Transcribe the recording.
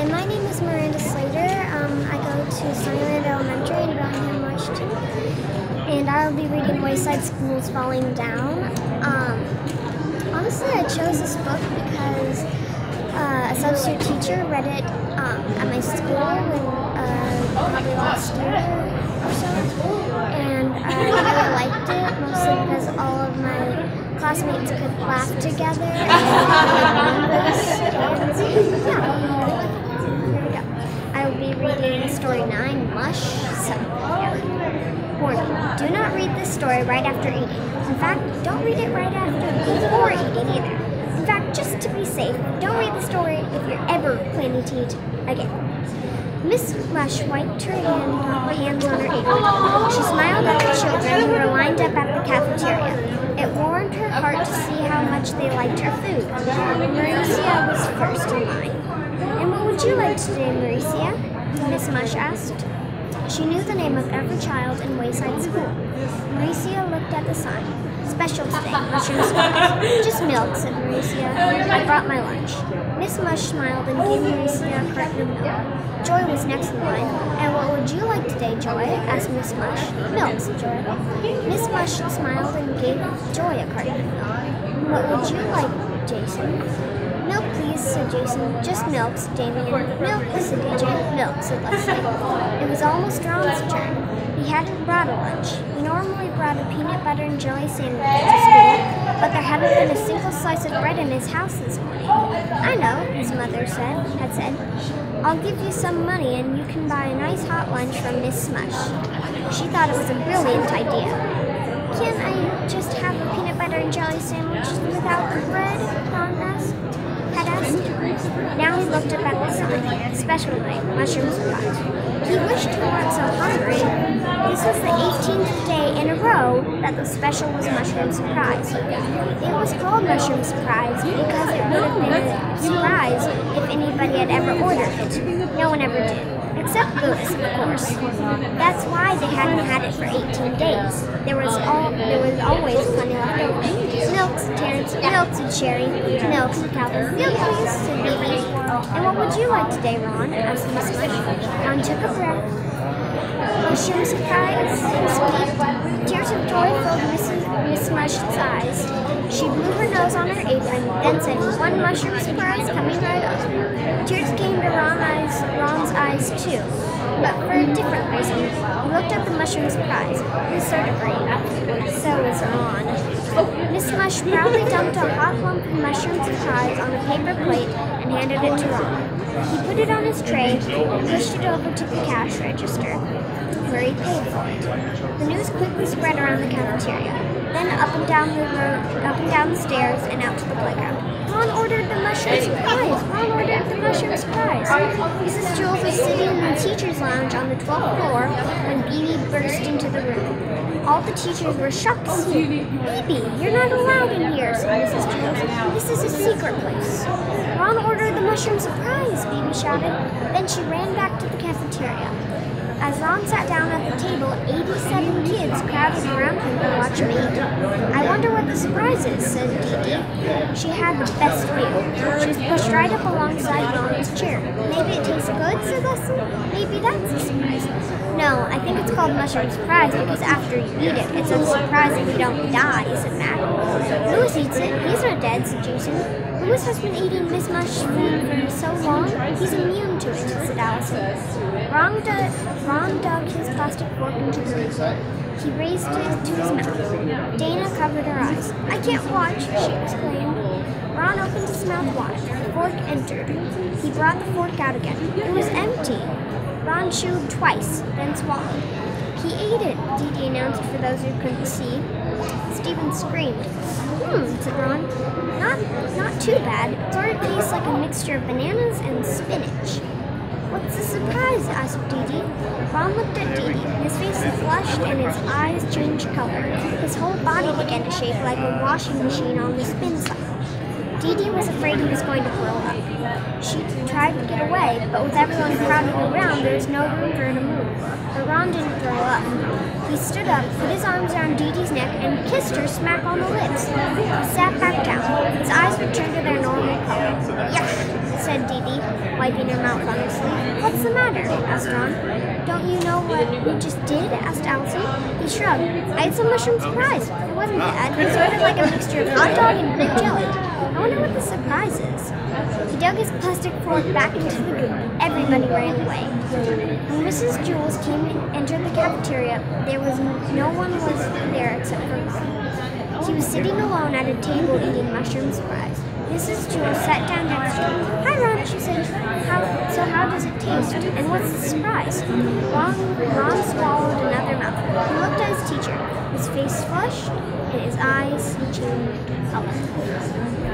Hi, my name is Miranda Slater. I go to Slater Elementary in Bellingham, Washington, and I'll be reading Wayside School's Falling Down. Honestly, I chose this book because a substitute teacher read it at my school when probably last year or so, and I really liked it, mostly because all of my classmates could laugh together and I will be reading story 9, Mush. So, warning, do not read this story right after eating. In fact, don't read it right after before eating either. In fact, just to be safe, don't read the story if you're ever planning to eat again. Miss Mush wiped her hands on her apron. She smiled at the children who were lined up at the cafeteria. It warmed her heart to see how much they liked her food. Mauricia was first in line. "And what would you like today, Mauricia?" Miss Mush asked. She knew the name of every child in Wayside School. Mauricia looked at the sign. "Special today, mushroom spice." "Just milk," said Mauricia. "I brought my lunch." Miss Mush smiled and gave Mauricia a carton of milk. Joy was next in line. "And what would you like today, Joy?" asked Miss Mush. "Milk," said Joy. Miss Mush smiled and gave Joy a carton of milk. "What would you like, Jason?" "Milk, please," said Jason. "Just milk," said Damien. "Milk," said DJ. "Milk," said Leslie. It was almost Ron's turn. He hadn't brought a lunch. He normally brought a peanut butter and jelly sandwich to school, but there hadn't been a single slice of bread in his house this morning. "I know," his mother had said. "I'll give you some money and you can buy a nice hot lunch from Miss Mush." She thought it was a brilliant idea. "Can't I just have a peanut butter and jelly sandwich without the bread?" Ron had asked. Now he looked up at the sign. "Special night, mushroom surprise." He wished he weren't so hungry. This was the 18th day in a row that the special was mushroom surprise. It was called mushroom surprise because it would have been a surprise if anybody had ever ordered it. No one ever did. Except Louis, of course. That's why they hadn't had it for 18 days. There was always plenty left over. "Milk," said Terrence. "Milk," said Sherry. "Milk," said Calvin. "Milk, please," said Bibi. "And what would you like today, Ron?" asked Miss Mush. Ron took a breath. "Mushroom surprise," he squeaked. Tears of joy filled Miss Mush's eyes. She blew her nose on her apron, then said, "One mushroom surprise coming right up." Tears came to Ron's eyes too, but for a different reason. He looked at the mushroom surprise. He was sort of green. So was Ron. Miss Mush proudly dumped a hot lump of mushroom surprise on a paper plate and handed it to Ron. He put it on his tray and pushed it over to the cash register, where he paid for it. The news quickly spread around the cafeteria, then up and down the stairs and out to the playground. "Ron ordered the mushroom surprise! Ron ordered the mushroom surprise!" Mrs. Jules was sitting in the teacher's lounge on the 12th floor when Bibi burst into the room. All the teachers were shocked to see her. "Bibi, you're not allowed in here," said Mrs. Jules. "This is a secret place." "Ron ordered the mushroom surprise!" Bibi shouted. Then she ran back to the cafeteria. As Ron sat down at the table, 87 kids crowded around him to watch him eat. "I wonder what the surprise is," said Dee. She had the best view. She was pushed right up alongside Ron's chair. "Maybe it tastes good," said Leslie. "Maybe that's a surprise." "No, I think it's called mushroom surprise because after you eat it, it's a surprise if you don't die," said Matt. "Louis eats it. He's not dead," said Jason. "Louis has been eating Miss Mush food for so long, he's immune to it," said Allison. Ron dug his plastic fork into the room. He raised it to his mouth. Dana covered her eyes. "I can't watch," she exclaimed. Ron opened his mouth wide. The fork entered. He brought the fork out again. It was empty. Ron chewed twice, then swallowed. "He ate it," Dee announced for those who couldn't see. Stephen screamed. Said Ron. Not too bad. It sort of tastes like a mixture of bananas and spinach." "What's the surprise?" asked Dee. Ron looked at Dee. His face flushed and his eyes changed color. His whole body began to shake like a washing machine on the spin cycle. Dee was afraid he was going to blow up. She tried to get away, but with everyone crowded around, there was no room for her to move. But Ron didn't throw up. He stood up, put his arms around Dee neck, and kissed her smack on the lips. He sat back down. His eyes returned to their normal color. "Yuck," said said Dee Dee, wiping her mouth on her sleeve. What's the matter? Asked Ron. Don't you know what you just did? Asked Elsie. He shrugged. I had some mushroom surprise. It wasn't bad. It was sort of like a mixture of hot dog and grape jelly. I wonder what the surprise is. He dug his plastic fork back into the goop. Everybody ran away. When Mrs. Jules entered the cafeteria, no one was there except for Ron. He was sitting alone at a table eating mushroom surprise. Mrs. Jules sat down next to him. Hi, Ron, she said. How does it taste? And what's the surprise? Ron swallowed another mouthful. He looked at his teacher. His face flushed, and his eyes changed color.